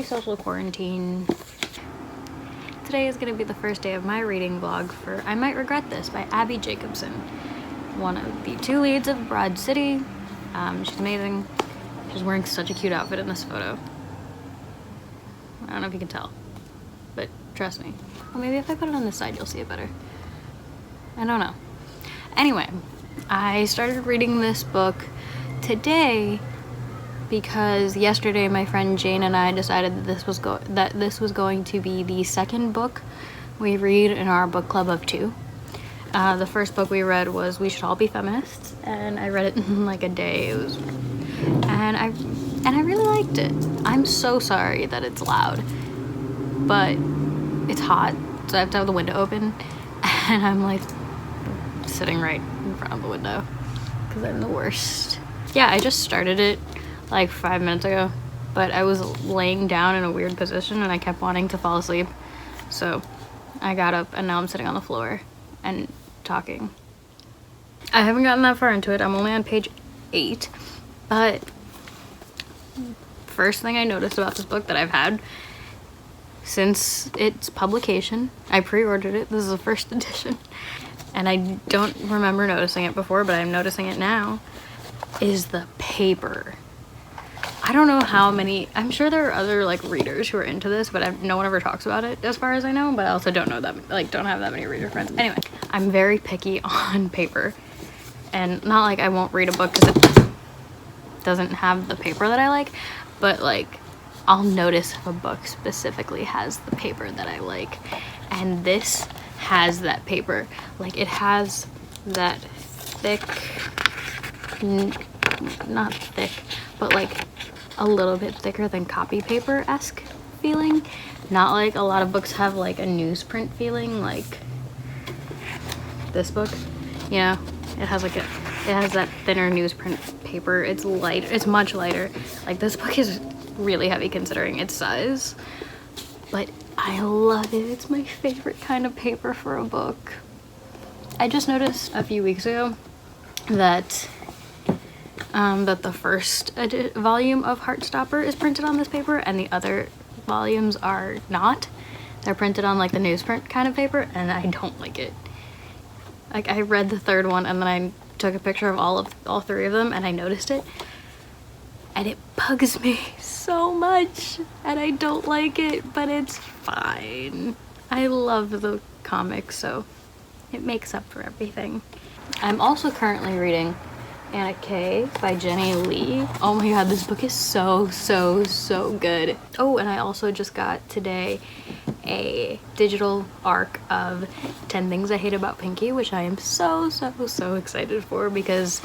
social quarantine. Today is going to be the first day of my reading vlog for I Might Regret This by Abbi Jacobson, one of the two leads of Broad City. She's amazing. She's wearing such a cute outfit in this photo. I don't know if you can tell, but trust me. Well, maybe if I put it on this side, you'll see it better. I don't know. Anyway, I started reading this book today because yesterday my friend Jane and I decided that this was going to be the second book we read in our book club of 2. The first book we read was We Should All Be Feminists, and I read it in like a day. And I really liked it. I'm so sorry that it's loud, but it's hot, so I have to have the window open, and I'm like sitting right in front of the window because I'm the worst. Yeah, I just started it like 5 minutes ago, but I was laying down in a weird position and I kept wanting to fall asleep, so I got up and now I'm sitting on the floor and talking. I haven't gotten that far into it. I'm only on page 8, but first thing I noticed about this book that I've had since its publication, I pre-ordered it, this is the first edition, and I don't remember noticing it before, but I'm noticing it now, is the paper. I don't know how many, I'm sure there are other like readers who are into this, but no one ever talks about it as far as I know, but I also don't know that, like, don't have that many reader friends. Anyway, I'm very picky on paper, and not like I won't read a book because it doesn't have the paper that I like, but like I'll notice if a book specifically has the paper that I like, and this has that paper. Like, it has that thick, not thick, but like a little bit thicker than copy paper-esque feeling. Not like a lot of books have like a newsprint feeling like this book, you know? It has like it has that thinner newsprint paper. It's light, it's much lighter. Like, this book is really heavy considering its size, but I love it. It's my favorite kind of paper for a book. I just noticed a few weeks ago that the first volume of Heartstopper is printed on this paper and the other volumes are not. They're printed on like the newsprint kind of paper, and I don't like it. Like, I read the third one and then I took a picture of all 3 of them and I noticed it, and it bugs me so much, and I don't like it, but it's fine. I love the comics, so it makes up for everything. I'm also currently reading Anna K by Jenny Lee. Oh my god, this book is so good. Oh, and I also just got today a digital arc of 10 Things I Hate About Pinky, which I am so excited for, because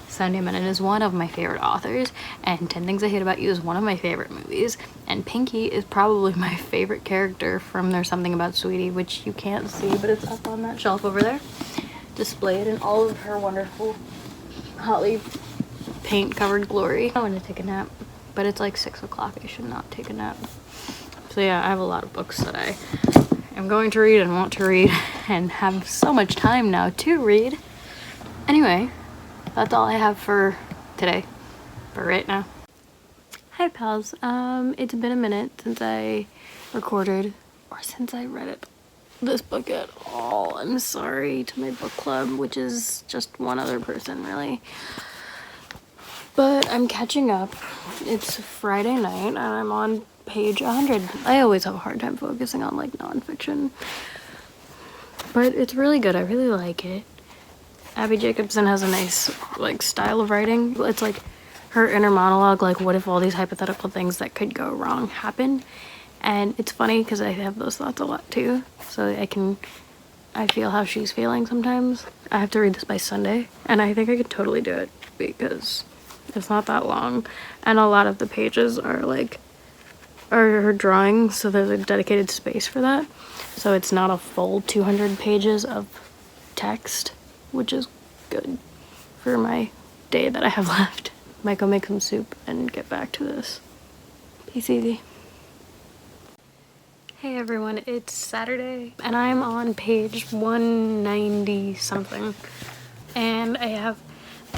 Sunday Menon is one of my favorite authors, and 10 Things I Hate About You is one of my favorite movies, and Pinky is probably my favorite character from There's Something About Sweetie, which you can't see, but it's up on that shelf over there, displayed in all of her wonderful hotly paint covered glory. I want to take a nap, but it's like 6 o'clock. I should not take a nap. So yeah, I have a lot of books that I am going to read and want to read and have so much time now to read. Anyway, that's all I have for today, for right now. Hi pals, it's been a minute since I recorded or since I read this book at all. I'm sorry to my book club, which is just one other person really, but I'm catching up. It's Friday night and I'm on page 100. I always have a hard time focusing on like nonfiction, but it's really good. I really like it. Abbi Jacobson has a nice like style of writing. It's like her inner monologue, like what if all these hypothetical things that could go wrong happen. And it's funny because I have those thoughts a lot too, so I feel how she's feeling sometimes. I have to read this by Sunday, and I think I could totally do it because it's not that long, and a lot of the pages are her drawings, so there's a dedicated space for that. So it's not a full 200 pages of text, which is good for my day that I have left. Might go make some soup and get back to this. Peace easy. Hey everyone, it's Saturday and I'm on page 190 something, and I have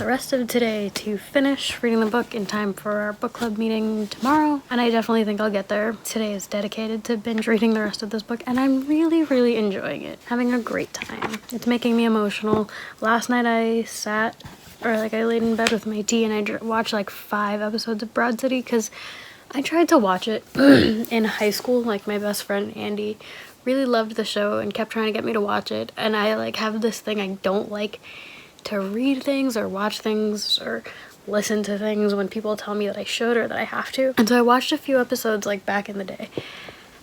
the rest of today to finish reading the book in time for our book club meeting tomorrow, and I definitely think I'll get there. Today is dedicated to binge reading the rest of this book, and I'm really, really enjoying it. Having a great time. It's making me emotional. Last night I I laid in bed with my tea and I watched like 5 episodes of Broad City because I tried to watch it in high school. Like, my best friend Andy really loved the show and kept trying to get me to watch it, and I like have this thing, I don't like to read things or watch things or listen to things when people tell me that I should or that I have to. And so I watched a few episodes like back in the day,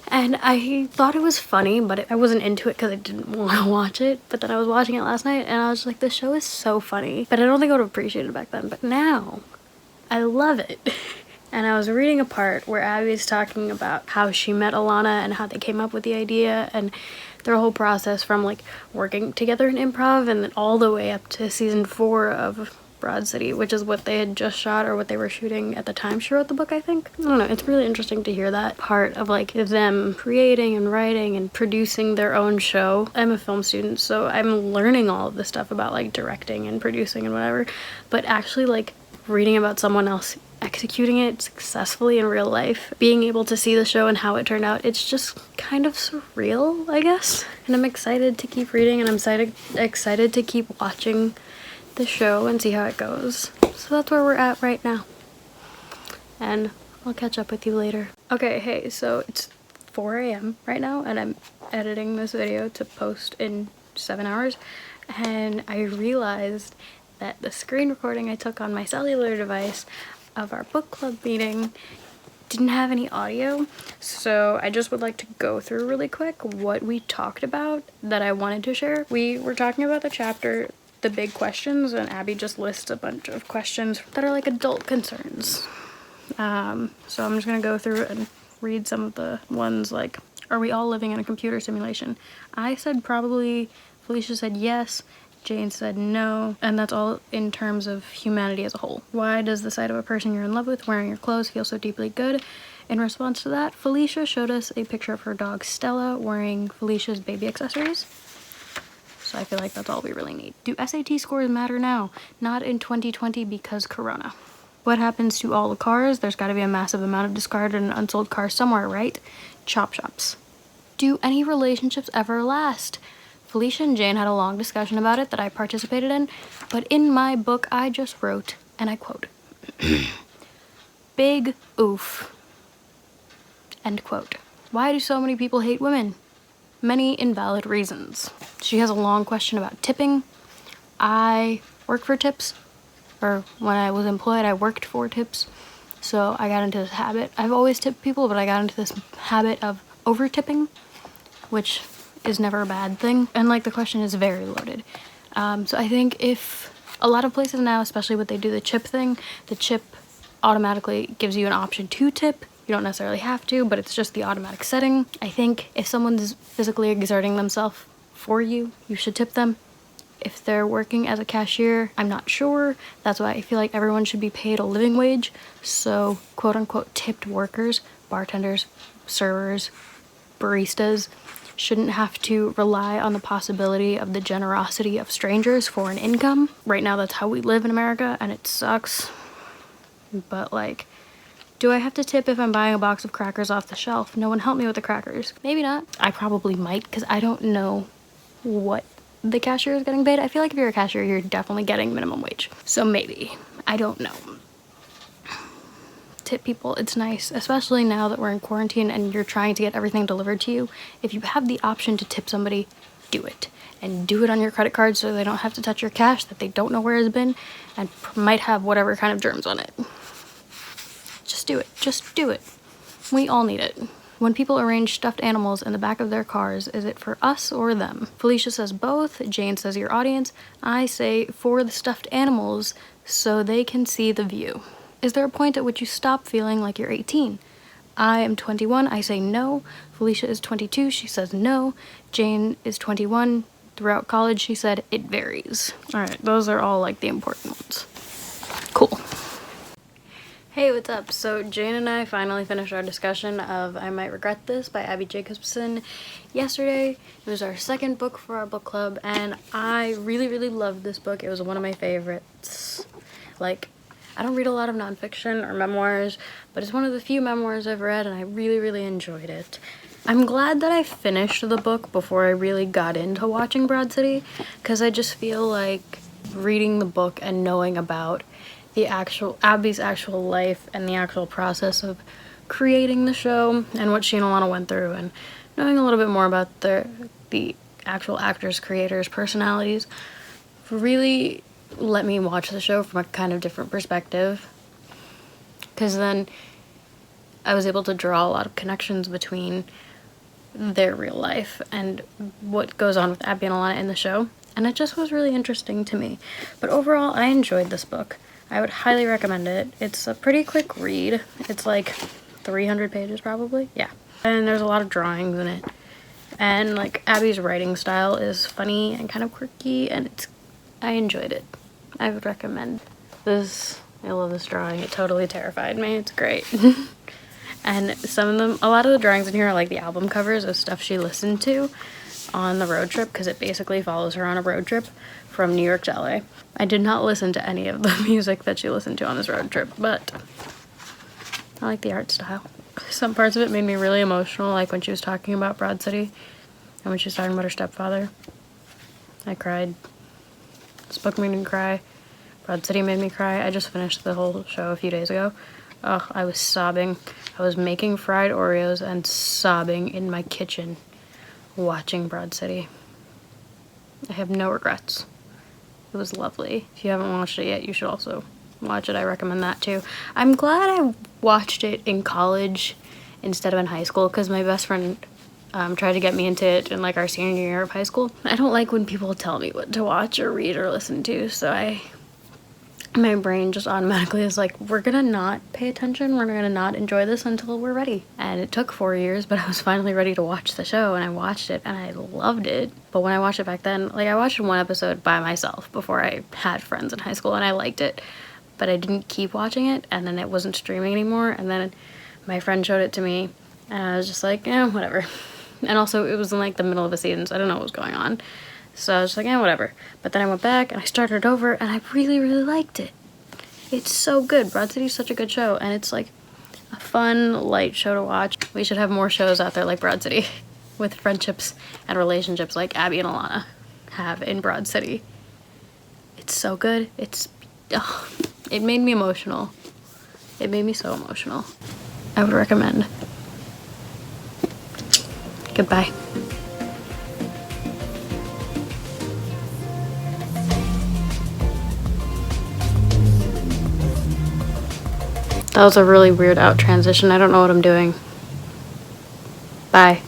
and I thought it was funny, but I wasn't into it because I didn't want to watch it. But then I was watching it last night and I was just like, this show is so funny. But I don't think I would have appreciated it back then, but now I love it. And I was reading a part where Abby's talking about how she met Alana and how they came up with the idea and their whole process from like working together in improv and then all the way up to season 4 of Broad City, which is what they had just shot or what they were shooting at the time she wrote the book, I think. I don't know, it's really interesting to hear that part of like them creating and writing and producing their own show. I'm a film student, so I'm learning all of this stuff about like directing and producing and whatever, but actually like reading about someone else executing it successfully in real life, being able to see the show and how it turned out, it's just kind of surreal, I guess. And I'm excited to keep reading, and I'm excited to keep watching the show and see how it goes. So that's where we're at right now, and I'll catch up with you later. Okay, hey, so it's 4 a.m. right now and I'm editing this video to post in 7 hours, and I realized that the screen recording I took on my cellular device of our book club meeting didn't have any audio, so I just would like to go through really quick what we talked about that I wanted to share. We were talking about the chapter, The Big Questions, and Abby just lists a bunch of questions that are like adult concerns. So I'm just gonna go through and read some of the ones like, are we all living in a computer simulation? I said probably, Felicia said yes, Jane said no, and that's all in terms of humanity as a whole. Why does the sight of a person you're in love with wearing your clothes feel so deeply good? In response to that, Felicia showed us a picture of her dog Stella wearing Felicia's baby accessories. So I feel like that's all we really need. Do SAT scores matter now? Not in 2020 because Corona. What happens to all the cars? There's gotta be a massive amount of discarded and unsold cars somewhere, right? Chop shops. Do any relationships ever last? Felicia and Jane had a long discussion about it that I participated in, but in my book I just wrote, and I quote, big oof, end quote. Why do so many people hate women? Many invalid reasons. She has a long question about tipping. I work for tips, or when I was employed I worked for tips, so I got into this habit. I've always tipped people, but I got into this habit of over tipping, which is never a bad thing, and like the question is very loaded. So I think if a lot of places now, especially when they do the chip thing, the chip automatically gives you an option to tip. You don't necessarily have to, but it's just the automatic setting. I think if someone's physically exerting themselves for you, you should tip them. If they're working as a cashier, I'm not sure. That's why I feel like everyone should be paid a living wage. So quote unquote tipped workers, bartenders, servers, baristas, shouldn't have to rely on the possibility of the generosity of strangers for an income. Right now that's how we live in America and it sucks. But like, do I have to tip if I'm buying a box of crackers off the shelf? No one helped me with the crackers. Maybe not. I probably might, because I don't know what the cashier is getting paid. I feel like if you're a cashier, you're definitely getting minimum wage. So maybe. I don't know. Tip people, it's nice, especially now that we're in quarantine and you're trying to get everything delivered to you. If you have the option to tip somebody, do it. And do it on your credit card so they don't have to touch your cash that they don't know where it's been and might have whatever kind of germs on it. Just do it. Just do it. We all need it. When people arrange stuffed animals in the back of their cars, is it for us or them? Felicia says both. Jane says your audience. I say for the stuffed animals so they can see the view. Is there a point at which you stop feeling like you're 18? I am 21. I say no. Felicia is 22. She says no. Jane is 21. Throughout college, she said it varies. All right, those are all like the important ones. Cool. Hey, what's up? So Jane and I finally finished our discussion of I Might Regret This by Abbi Jacobson yesterday. It was our second book for our book club, and I really, really loved this book. It was one of my favorites. Like, I don't read a lot of nonfiction or memoirs, but it's one of the few memoirs I've read, and I really, really enjoyed it. I'm glad that I finished the book before I really got into watching Broad City, because I just feel like reading the book and knowing about the actual Abbi's actual life and the actual process of creating the show and what she and Alana went through, and knowing a little bit more about the actual actors, creators, personalities, really let me watch the show from a kind of different perspective, because then I was able to draw a lot of connections between their real life and what goes on with Abbi and Alana in the show, and it just was really interesting to me. But overall, I enjoyed this book. I would highly recommend it. It's a pretty quick read. It's like 300 pages probably, yeah, and there's a lot of drawings in it, and like Abbi's writing style is funny and kind of quirky, and I enjoyed it. I would recommend this. I love this drawing. It totally terrified me. It's great. And some of them, a lot of the drawings in here are like the album covers of stuff she listened to on the road trip, because it basically follows her on a road trip from New York to LA. I did not listen to any of the music that she listened to on this road trip, but I like the art style. Some parts of it made me really emotional, like when she was talking about Broad City and when she was talking about her stepfather. I cried. This book made me cry. Broad City made me cry. I just finished the whole show a few days ago. Ugh, I was sobbing. I was making fried Oreos and sobbing in my kitchen watching Broad City. I have no regrets. It was lovely. If you haven't watched it yet, you should also watch it. I recommend that too. I'm glad I watched it in college instead of in high school, because my best friend tried to get me into it in like our senior year of high school. I don't like when people tell me what to watch or read or listen to, so my brain just automatically is like, we're gonna not pay attention, we're gonna not enjoy this until we're ready. And it took 4 years, but I was finally ready to watch the show, and I watched it and I loved it. But when I watched it back then, like I watched one episode by myself before I had friends in high school, and I liked it, but I didn't keep watching it, and then it wasn't streaming anymore, and then my friend showed it to me, and I was just like, yeah, whatever. And also it was in like the middle of a season, so I don't know what was going on. So I was just like, yeah, whatever. But then I went back and I started over, and I really, really liked it. It's so good. Broad City's such a good show, and it's like a fun, light show to watch. We should have more shows out there like Broad City with friendships and relationships like Abbi and Alana have in Broad City. It's so good. It made me emotional. It made me so emotional. I would recommend. Goodbye. That was a really weird out transition. I don't know what I'm doing. Bye.